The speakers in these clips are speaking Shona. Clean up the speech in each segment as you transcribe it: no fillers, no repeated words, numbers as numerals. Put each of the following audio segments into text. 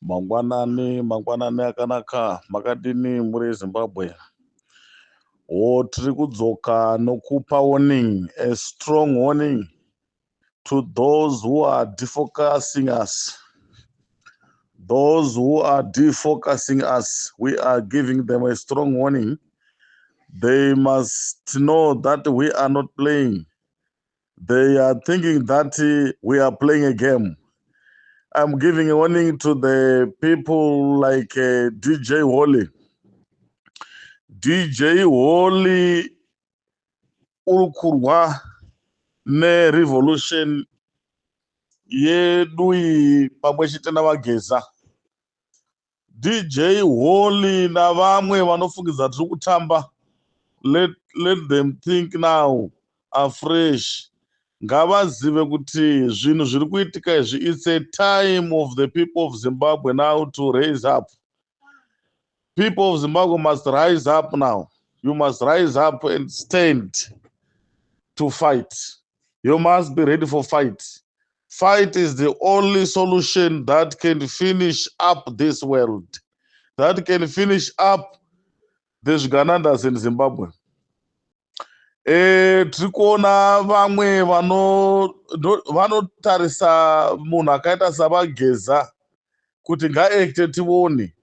Mangwanani akanaka makadini muri Zimbabwe. Tiri kudzoka nokupa warning, a strong warning to those who are defocusing us. Those who are defocusing us, we are giving them a strong warning. They must know that we are not playing. They are thinking that we are playing a game. I'm giving a warning to the people like DJ Wally. DJ Wally urukurwa ne revolution yedu iyi pamwe chete navageza. DJ Wally na vamwe vanofungidza tiri kutamba, let them think now afresh. Ngavazive kuti zvinhu zviri kuitika izvi, it's a time of the people of Zimbabwe now to raise up. People of Zimbabwe must rise up now. You must rise up and stand to fight. You must be ready for fight. Fight is the only solution that can finish up this world, that can finish up the Ugandas in Zimbabwe. Tiri kuona vamwe vanotarisa munhu akaita savageza kuti ngaekte tione.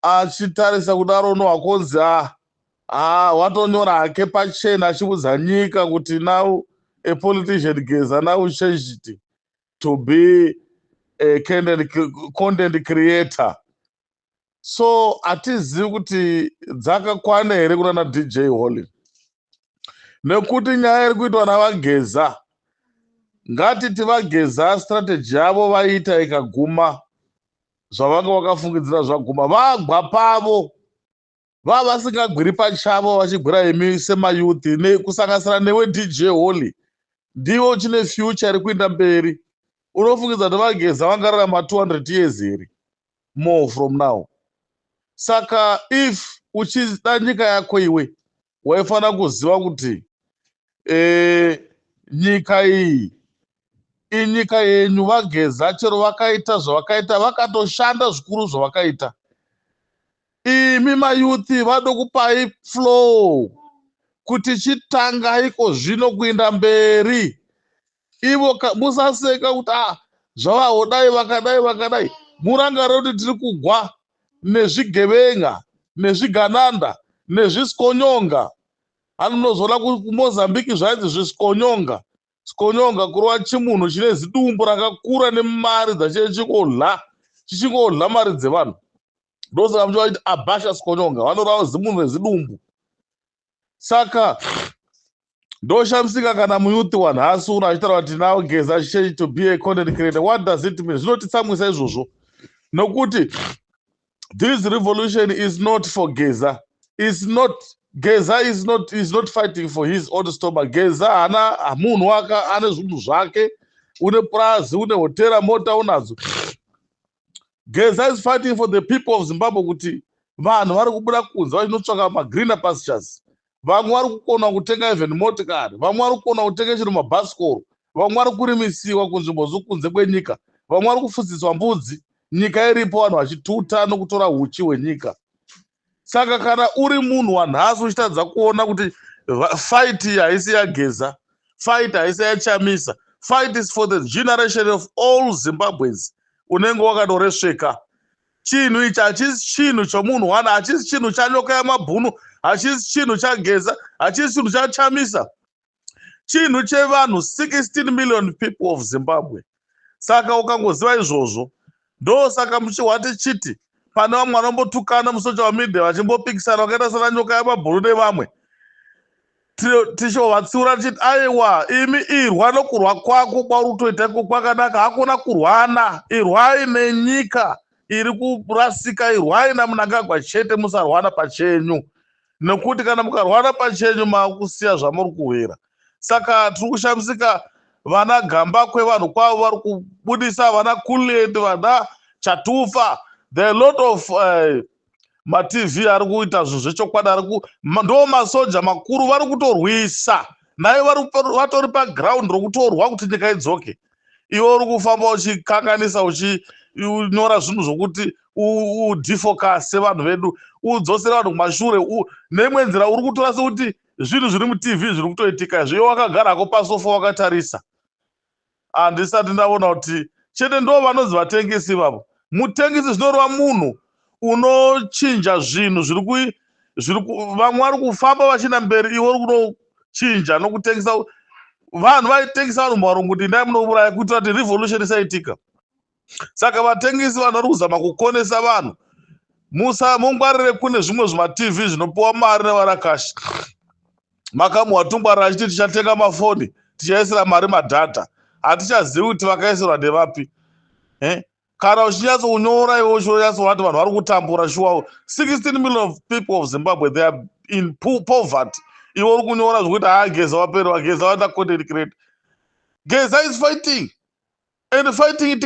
Achitarisa kudaro nohakonzi watonyora hake pachena achiudza nyika kuti now a politician Geza now changed to be a content creator. So hatizivi kuti dzakakwana here kunana DJ Wally. Nekuti nyaya iri kuitwa navageza, ngatiti vageza strategy yavo vaita ikaguma, zvavanga vakafungidzira zvaguma, vagwa pavo, vava vasingagwiri pachavo vachigwira imi semayuthi, kusanganisira newe DJ Wally. Ndivo chine future iri kuenda mberi. Unofungidza kuti vageza vangararama 200 years here more from now. Saka if uchida nyika yako iwe, waifana kuziva kuti nyika iyi inyika yenyu. Vageza chero vakaita zvavakaita, vakatoshanda zvikuru zvavakaita. Imi mayuthi vado kupai flow kuti chitangaiko zvino kuenda mberi. Ivo musaseka kuti zvavahodai vakadai. Murangarire kuti tiri kugwa nezvigevenga, nezvigananda, nezviskonyonga. Anozoona kuMozambique zvainzi zviskonyonga. Skonyonga kurova chimunhu chine zidumbu rakakura nemari chichingodla mari dzevanhu. Ndosaka muchivaiti abhasha skonyonga, vanorava zimunhu rezidumbu. Saka ndoshamisika kana muyuthi wanhasi uno achitaura kuti now Geza change to be a content creator. What does it mean? Zvinotitsamwisa izvozvo. Nokuti this revolution is not for Geza. Geza is not fighting for his own stomach. Geza munhu wake ane zvinhu zvake, une prazi, une hotera, mota unadzo. Geza is fighting for the people of Zimbabwe kuti vanhu vari kubuda kunze vachinotsvaka magreener pastures. Vamwe vari kukona kutenga even motikari, vamwe vari kukona kutenga chero mabhasikoro, vamwe vari kurimisiwa kunzvimbo zokunze kwenyika, vamwe vari kufudziswa mbudzi, nyika iripo vanhu vachituta nokutora huchi hwenyika. Saka kana uri munhu wanhasi uchitadza kuona kuti fight haisi yaGeza, fight haisi yaChamisa, fight is for the generation of all Zimbabweans, unenge wakatoresveka. Chinhu ichi hachisi chinhu chomunhu wana, hachisi chinhu chanyoka yamabhunu, hachisi chinhu chaGeza, hachisi chinhu chaChamisa. Chinhu chevanhu 16 million people of Zimbabwe. Saka ukangoziva izvozvo, ndosaka muchihwati chiti pane vamwe vanombotukana musocial media vachimbopikisana vakaita sana nyoka yamabhunu nevamwe. Tichovatsiura tichiti aiwa, imi irwa nokurwa kwako kwauri kutoitako kwakanaka, hakuna kurwana. Irwai nenyika iri kurasika, irwai naMnangagwa chete, musarwana pachenyu. Nekuti kana mukarwana pachenyu makusiya zvamuri kuwira. Saka tiri kushamisika vana Gambakwe vanhu kwavo vari kubudisa, vana Kuland, vana Chatufa. There are a lot of matv ari kuita zvinhu zvechokwadi, ndo masoja makuru vari kutorwisa. Naye vatori paground rokutorwa kuti nyika idzoke. Iwe uri kufamba uchikanganisa, unyora zvinhu zvokuti udefocuse vanhu vedu, udzosera vanhu kumashure. Neimwe nzira uri kutora sekuti zvinhu zviri mutv zviri kutoitika izvo, iwe wakagarako pasofa wakatarisa. Handisati ndaona kuti chete ndo vanonzi vatengesi vavo. Mutengesi zvinoreva munhu unochinja zvinhu vamwe vari kufamba vachina mberi, iwe uri kunochinja nokutengesa. Vanhu vaitengesa vanhu muvarungu kuti ndai munouraya kuitira kuti revolution isaitika. Saka vatengesi vanhu vari kuzama kukonesa vanhu. Mungwarire kune zvimwe zvimatv zvinopiwa mari nevarakashi. Makamu watungwarira achiti tichatenga mafoni, tichaisira mari madhata. Hatichazivi kuti vakaisirwa ndevapi. Kana uchinyatso kunyora iwe uchinyatsoati vanhu vari kutambura shuwa. 16 million of people of Zimbabwe, they are in poverty. Iwe uri kunyora zvokuti Geza wapera, Geza waita content creator. Geza is fighting. And fighting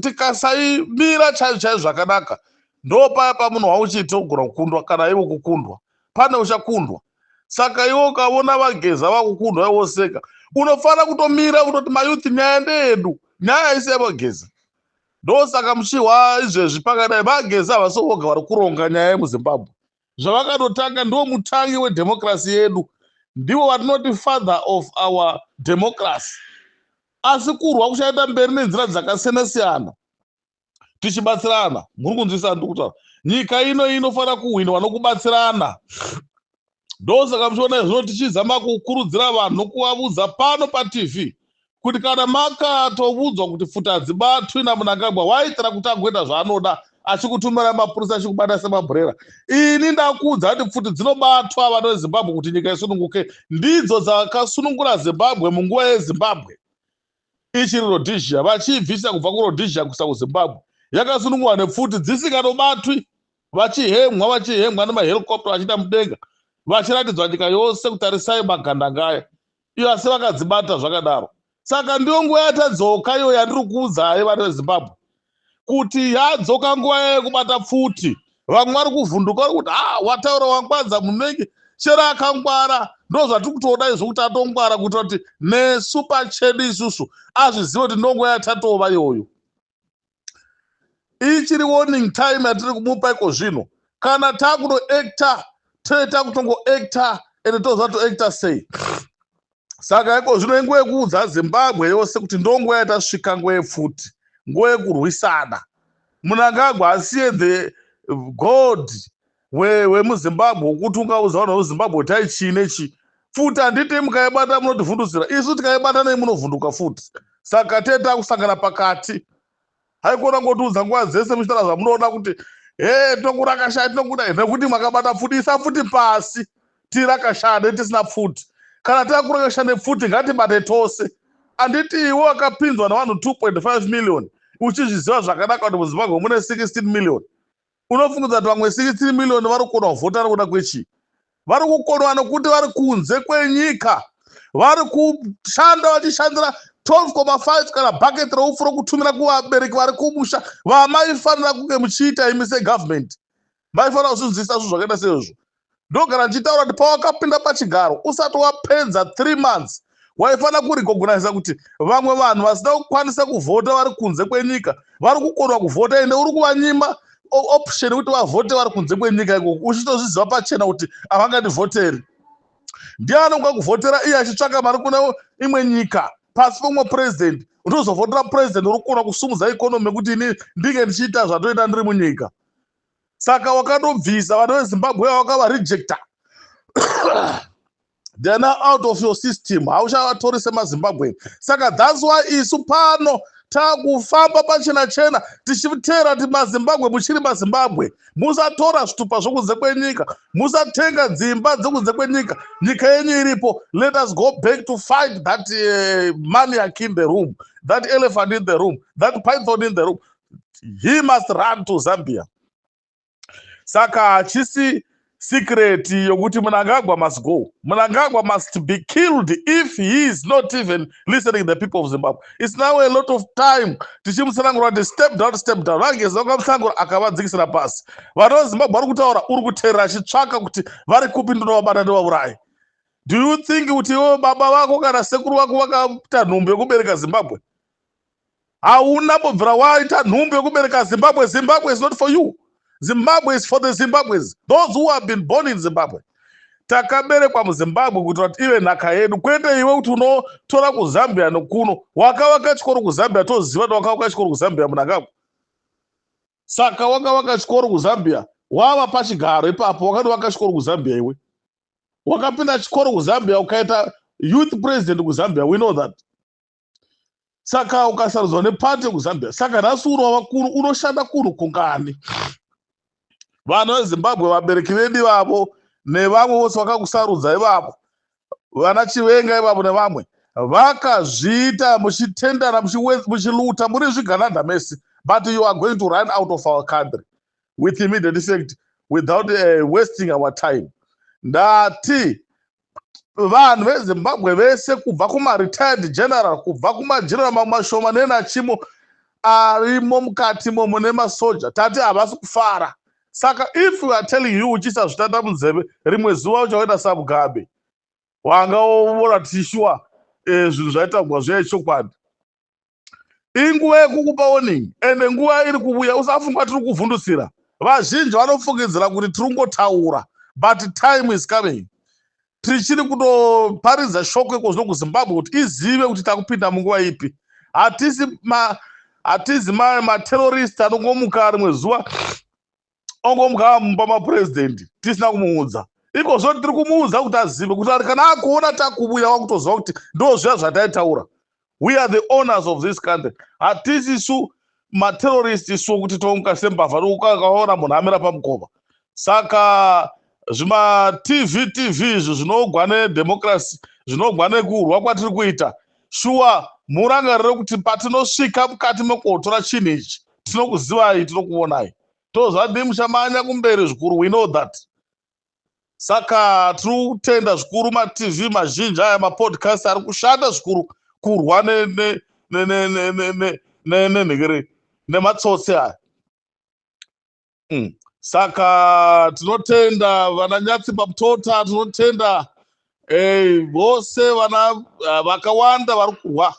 tikasaimira chaizvo zvakanaka, ndo paya pamunhu wauchiti ogona kukundwa kana iwo kukundwa. Pane uchakundwa. Saka iwe ukaona vaGeza vakukundwa iwe woseka, unofanira kutomira kutoti mayuthi nyaya ndeyedu, nyaya haisi yavaGeza. Ndo saka muchihwa izvezvi pakadai vaGeza havasi voga vari kuronga nyaya yemuZimbabwe. Zvavakatotanga ndo mutangi wedhemokirasi yedu, ndivo vatinoti father of our democracy. Asi kurwa kuchaita mberi nenzira dzakasiyana-siyana tichibatsirana. Muri kunzwisisa ndiri kutaura? Nyika ino inofanira kuhwinwa nokubatsirana. Ndo saka muchiona izvino tichizama kukurudzira vanhu nokuvaudza pano paTV kuti kana makatovudzwa kuti futi hadzibatwi naMnangagwa, waitira kuti agoita zvaanoda, achikutumira mapurisa achikubata semabhurera. Ini ndakuudza kuti futi dzinobatwa vana veZimbabwe kuti nyika isununguke. Ndidzo dzakasunungura Zimbabwe munguva yeZimbabwe ichiri Rhodesia, vachibvisa kubva kuRhodesia kusa kuZimbabwe. Yakasunungurwa nepfuti dzisingatobatwi, vachihemwa nemahelicopter vachita mudenga, vachiratidzwa nyika yose kutarisai magandangaya. Iyo asi vakadzibata zvakadaro. Saka ndiyo nguva yatadzoka iyo yandiri kuudzai vana veZimbabwe kuti yadzoka nguva yekubata pfuti. Vamwe vari kuvhunduka vari kuti wataura wangwadza munenge chera akangwara. Ndo zvatiri kutoda izvo kuti atongwara kuitira kuti nesu pachedu isusu azvizive kuti ndonguva yatatova iyoyo. Ichiri warning time yatiri kumupa iko zvino. Kana takutoacta toita kutongoacta ende toziva toacta sei. Saka iko zvino inguva yekuudza Zimbabwe yose kuti ndonguva yatasvika nguva yepfuti, nguva yekurwisana. Mnangagwa asiye the god wemuZimbabwe wokuti ungaudza vanhu vemuZimbabwe kuti ai chii nechi. Futi handiti mukaibata munotivhundutsira, isu tikaibata nei munovhunduka futi. Saka teta kusangana pakati. Haikona ngotiudza nguva dzese muchitaura zvamunoda kuti tokurakashaya tinokuda, nekuti makabata pfuti. Isa pfuti pasi tirakashane tisina pfuti. Kana takurakashana nepfuti ngatibate tose. Handiti iwe wakapinzwa navanhu 2.5 million uchizviziva zvakanaka kuti muZimbabwe mune 16 million. Unofungudza kuti vamwe 16 million vari kukona kuvhota nekuda kwechii? Vari kukonwa nokuti vari kunze kwenyika, vari kushanda vachishandira 12.5 kana bhaketi reupfu rokutumira kuvabereki vari kumusha. Vamaifanira kunge muchiita imi segovernment, maifanira kuzvinzwisisa zvinhu zvakaita seizvo. Ndogara ndichitaura kuti pawakapinda pachigaro usati wapedza 3 months waifanira kurecognize kuti vamwe vanhu vasina kukwanisa kuvhota vari kunze kwenyika vari kukonwa kuvhota, ende uri kuvanyima option kuti vavhote vari kunze kwenyika ikoko uchitozviziva pachena kuti havangativhoteri. Ndiani ungakuvhotera iye achitsvaka mari kuna imwe nyika pasi pomwe president? Unozovhotera president uri kukona kusumudza ikonomi yekuti ini ndinge ndichiita zvatoita ndiri munyika. Saka wakatobvisa vanhu veZimbabwe wakavarijecta. They are now out of your system. Hauchavatori semaZimbabwe. Saka that's why isu pano takufamba pachena chena tichitera kuti maZimbabwe muchiri maZimbabwe. Musatora zvitupa zvokunze kwenyika, musatenga dzimba dzokunze kwenyika. Nyika yenyu iripo. Let us go back to fight that maniac in the room, that elephant in the room, that python in the room. He must run to Zambia. Saka hachisi secret yokuti Mnangagwa must go. Mnangagwa must be killed if he is not even listening to the people of Zimbabwe. It's now a lot of time. Tichimusangura kuti step down, step down. Vangeza vakamsangura akavadzikisira pasi. Vanhu veZimbabwe vari kutaura uri kuteerera achitsvaka kuti vari kupi ndovabata ndovaurayi. Do you think kuti iwe baba vako kana sekuru vako vakaita nhumbu yekubereka Zimbabwe? hauna mbobvira waita nhumbu yekubereka Zimbabwe. Zimbabwe is not for you. Zimbabwe is for the Zimbabweans, those who have been born in Zimbabwe. Takaberekwa muZimbabwe kuti kuti ive nhaka yedu, kwete iwe kuti unotora kuZambia nokuno. Wakavaka chikoro kuZambia, toziva kuti wakavaka chikoro kuZambia munangagwa. Saka wakavaka chikoro kuZambia, wava pachigaro ipapo, wakandovaka chikoro kuZambia iwe. Wakapinda chikoro kuZambia ukaita youth president kuZambia, we know that. Saka ukasarudzwa nepati kuZambia. Saka nhasi unova kuno, unoshanda kuno kungani? Vanhu veZimbabwe, vabereki vedu ivavo nevamwe vose vakakusarudza ivavo, vana Chivenga ivavo nevamwe, vakazviita muchitendana, muchiluta, muri zvigananda mese. But you are going to run out of our country with immediate effect without wasting our time. Ndati vanhu veZimbabwe vese kubva kuma-retired general, kubva kuma-general mamashoma nenachimo arimo mukati momo nemasoja, tati havasi kufara. Saka if we are telling you uchisa zvitanda munzeve, rimwe zuva uchaenda saMugabe, wanga uona tishua zvinhu zvaitagwa zviya chokwadi. Inguva yekukupa warning, ende nguva iri kuuya. Usafunga tiri kuvhundusira. Vazhinji vanofungidzira kuti tiri kungotaura, but time is coming. Tichiri kutoparidza shoko ikozvo kuZimbabwe kuti izive kuti takupinda munguva ipi. Hatizi materrorist anongomuka rimwe zuva ongomuka mumba mapurezidendi tisina kumuudza. Ikozvo tiri kumuudza kuti azive kuti kana akuona takubuya wakutoziva kuti ndo zviya zvataitaura. We are the owners of this country. Hatisi su materrorist su kuti tomuka sembavha nokakaona munhu amira pamukova. Saka zvima TV izvo zvinogwa nedemocracy, zvinogwa nekurwa kwatiri kuita, shuwa murangarire kuti patinosvika mukati mekotora chinhu ichi, tinokuzivai, tinokuonai. Tozvadi muchamanya kumberi zvikuru, we know that. Saka tiri kutenda zvikuru ma-TV mazhinji aya, mapodcast ari kushanda zvikuru kurwa nematsotsi aya. Saka tinotenda vana Nyatsi Pamutota, tinotenda vose vana vakawanda vari kurwa.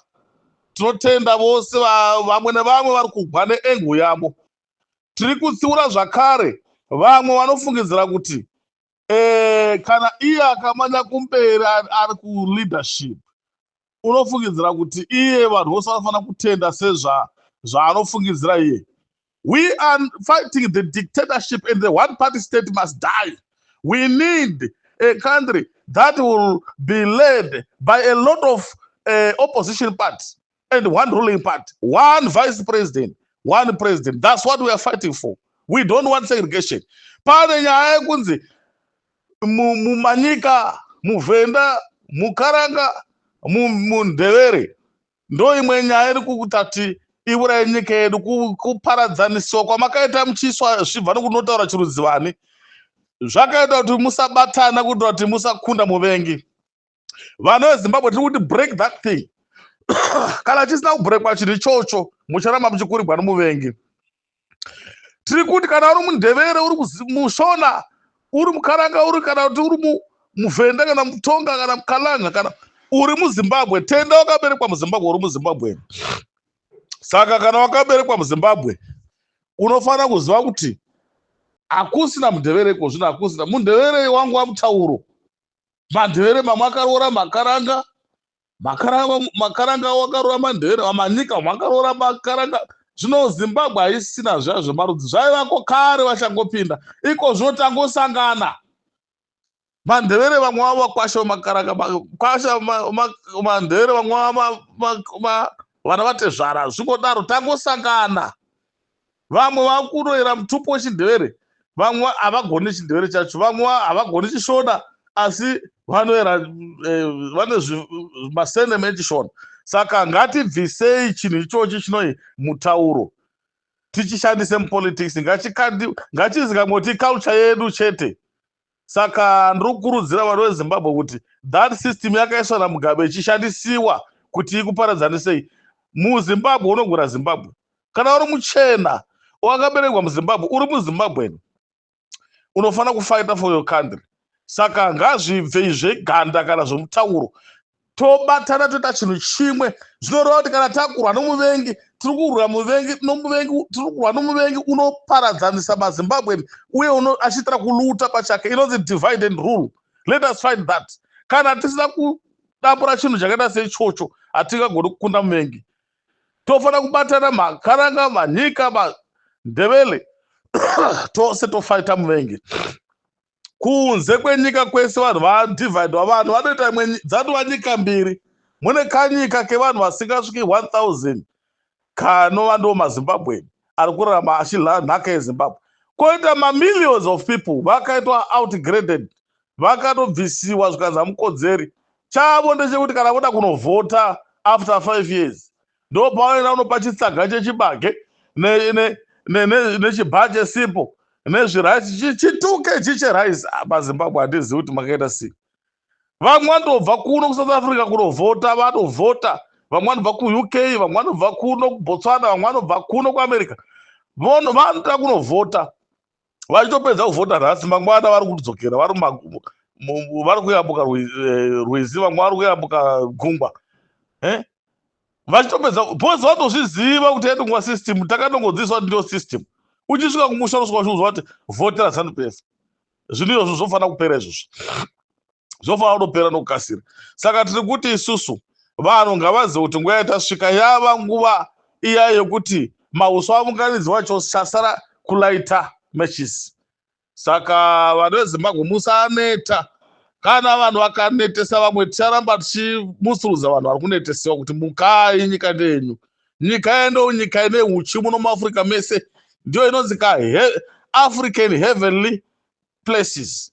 Tinotenda vose vamwe nevamwe vari kurwa neengo yavo. Tiri kutsiura zvakare vamwe vanofungidzira kuti kana iye akamanya kumberi ari kuleadership, unofungidzira kuti iye vanhu vose vanofanira kutenda sezvaanofungidzira iye. We are fighting the dictatorship, and the one-party state must die. We need a country that will be led by a lot of opposition parties and one ruling party, one vice president, one president. That's what we are fighting for. We don't want segregation. Pane nyaya yekunzi mumanyika, muvenda, mukaranga, mundevere, ndo imwe nyaya iri kutati iuraye nyika yedu, kuparadzaniswa kwamakaita muchiswa zvibva nokunotaura chirudzivani, zvakaita kuti musabatana, kuitira kuti musakunda muvengi. Vanhu veZimbabwe tiri kuti break that thing. Kana chisina kubrekwa chinhu ichocho, mucharamba muchikurigwa nomuvengi. Tiri kuti kana uri mundevere, uri mushona, uri mukaranga, uri kana kuti uri muvenda, kana mutonga, kana mukalanga, kana uri muZimbabwe, tenda wakaberekwa muZimbabwe, uri muZimbabwe. Saka kana wakaberekwa muZimbabwe, unofanira kuziva kuti hakusina mundevere ikozvino, hakusina. Mundevere wangu wamutauro. Mandevere mamwe akaroora makaranga, makaranga wakaroora mandevere, wamanyika makaroora makaranga. Zvino Zimbabwe haisina zviya zvemarudzi, zvaivako kare vachangopinda. Ikozvino tangosangana. Mandevere vamwe vava kwasha makaranga, kwasha mandevere vamwe vana vatezvara, zvingodaro tangosangana. Vamwe vakuroera mutupo wechindevere, vamwe havagoni chindevere chacho, vamwe havagoni chishona, asi vanoera vane masendeme echishona. Saka ngatibvisei chinhu ichochi chinoi mutauro, tichishandise mupolitics, ngachizikamoti culture yedu chete. Saka ndiri kukurudzira vanhu veZimbabwe kuti that system yakaiswa naMugabe ichishandisiwa kuti ikuparadzanisei. MuZimbabwe unogura Zimbabwe. Kana uri muchena wakaberekwa muZimbabwe, uri muZimbabwe, unofanira kufighta for your country. Saka ngazvibve zveganda kana zvomutauro. tobatana toita chinhu chimwe. Zvinoreva kuti kana takurwa nomuvengi tiri kurwa nomuvengi unoparadzanisa maZimbabwe uye achiitira kuluta pachake. Inonzi divide and rule. Let us fight that. Kana tisina kudambura chinhu chakaita seichocho hatingagoni kukunda muvengi. Tofanira kubatana makaranga, manyika, mandebele tose tofaita muvengi. Kunze kwenyika kwese vanhu vadivhaidwa, vanhu vanoita imwe dzatova nyika mbiri. Mune kanyika kevanhu vasingasviki 1000 kanova ndo maZimbabwe ari kurarama achidya nhaka yeZimbabwe. Koita mamillions of people vakaitwa outgraded, vakatobvisiwa zvikanzi mukodzeri. Chavo ndechekuti kana voda kunovhota after 5 years ndo pavaenda unopa chitsaga chechibage nechibhaje simple nezviraisi chituke chicheraisi. MaZimbabwe handizivi kuti makaita sei. Vamwe vanobva kuno kuSouth Africa kunovhota, vanovhota. Vamwe vanobva kuUK, vamwe vanobva kuno kuBotswana, vamwe vanobva kuno kuAmerica. Vanoda kunovhota. Vachitopedza kuvhota nhasi mangwana vari kudzokera, vari kuyambuka Rwizi, vamwe vari kuyambuka Gungwa. Vachitopedza bhozi vatozviziva kuti edungwa system takanongodzidziswa ndiyo system. Uchisvika kumusha unosvika uchiudzwa kuti vhotera ZANU-PF. Zvinhu izvozvo zvofanira kupera izvozvo. Zvofanira kutopera nokukasira. Saka tiri kuti isusu vanhu ngavazive kuti nguva yatasvika yava nguva iya yekuti mauswa aunganidzwa chasara kulaita matches. Saka vanhu veZimbabwe musaneta. Kana vanhu vakanetesa vamwe ticharamba tichimusurudza vanhu vari kunetesewa kuti mukai, nyika ndenyu. Nyika ndo nyika ine uchi muno muAfrica mese. Ndio inonzi African heavenly places.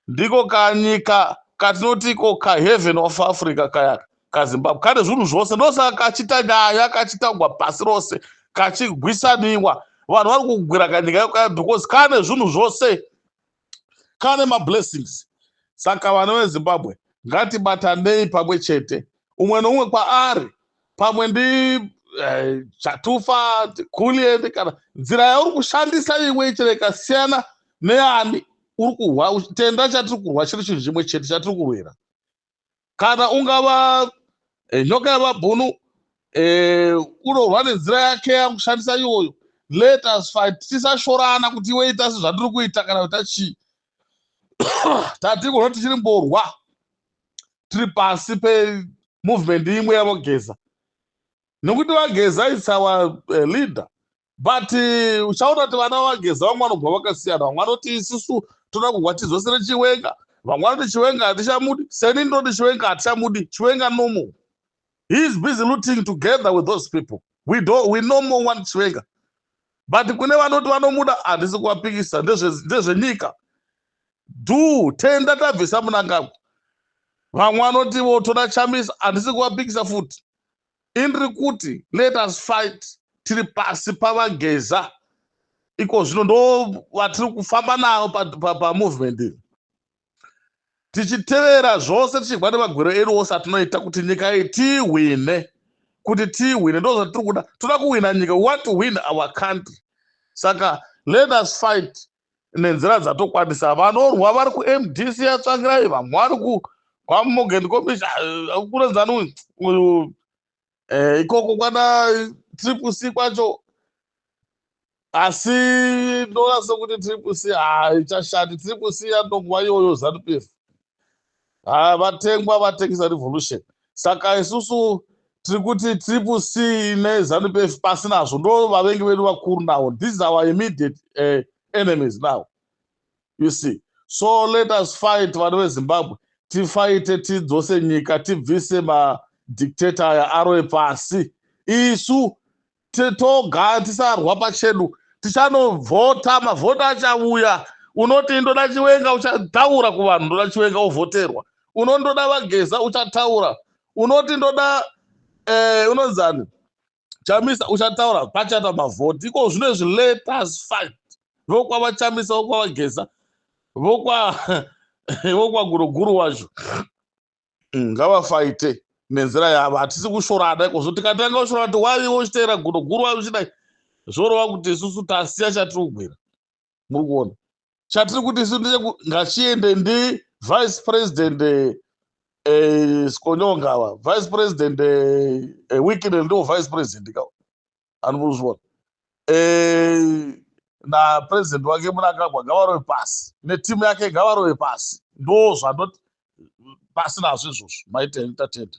Ndiko kanyika katinotiko kaheaven of Africa kaya kaZimbabwe. Kane zvinhu zvose ndosaka kachita nyaya kachitangwa pasi rose kachigwisaniwa. Vanhu vari kugwira kanyika kaya because kane zvinhu zvose, kane mablessings. Saka vana veZimbabwe ngatibatanei pamwe chete, umwe noumwe kwaari, pamwe ndi Chatufa, Kulieni, kana nzira yauri kushandisa iwe ichireka siyana neani uri kurwa. Tenda chatiri kurwa chiri chinhu chimwe chete chatiri kurwira. Kana ungava nyoka yamabhunu unorwa nenzira yake yakushandisa iyoyo, let us fight. Tisashorana kuti iwe ita sezvatiri kuita kana kuita chii. Tatigona tichiri mborwa tiri pasi pemovement imwe yavogeza, nokuti vageza is our leader. But uchaona kuti vana vageza vamwe vanobva vakasiyana. Vamwe vanoti isusu toda kurwa tizosere Chiwenga, vamwe vanoti Chiwenga hatichamudi. Seni ndoti Chiwenga hatichamudi. Chiwenga no more. He is busy looting together with those people. We no more want Chiwenga. But kune vanoti vanomuda handisi kuvapikisa, ndezvenyika. Tenda tabvisa munangagwa. Vamwe vanotivo toda Chamisa, handisi kuvapikisa futi. Indiri kuti let us fight tiri pasi pavageza. Iko zvino ndo vatiri kufamba navo pamovement iyi. Tichitevera zvose tichigwa nemagwero edu ose atinoita kuti nyika iyi tihwine. Kuti tihwine ndo zvatiri kuda. Toda kuhwina nyika. We want to win our country. Saka let us fight nenzira dzatokwanisa. Vanorwa vari kuMDC yatsvangirai, vamwe vari kwaMorgan Commission kunenzani ikoko kwana Triple C kwacho. Asi ndoona sekuti Triple C haichashandi. Triple C yanonguva iyoyo ZANU-PF. Vatengwa vatengesa revolution. Saka isusu tiri kuti Triple C neZANU-PF pasi nazvo ndo vavengi vedu vakuru now. These are our immediate enemies now. You see. So let us fight vanhu veZimbabwe. Tifighte tidzose nyika, tibvise madictator yaROE pasi. Isu toga tisarwa pachedu. Tichanovhota, mavhota achauya. Unoti ndoda Chiwenga uchataura kuvanhu ndoda Chiwenga ovhoterwa. Unondoda vageza uchataura. Unoti ndoda unonzani Chamisa uchataura pachata mavhoti. Iko zvinezvi let us fight. Vokwava Chamisa, vokwavageza, vokwa guruguru wacho. Ngavafaite nenzira yavo. Hatisi kushorana iko. Tikatanga kushorana kuti waivo uchiteera guruguru wacho chidai, zvorova kuti isusu tasiya chatiri kugwira. Muri kuona chatiri kuti isu ngachiende ndi vice president Skonyonga ava vice president weekend ndo vice president kawa anozviona napresident wake Mnangagwa ngavarove pasi netimu yake ngavarove pasi ndo zvandoti pasi nazvo izvozvo maite entertained.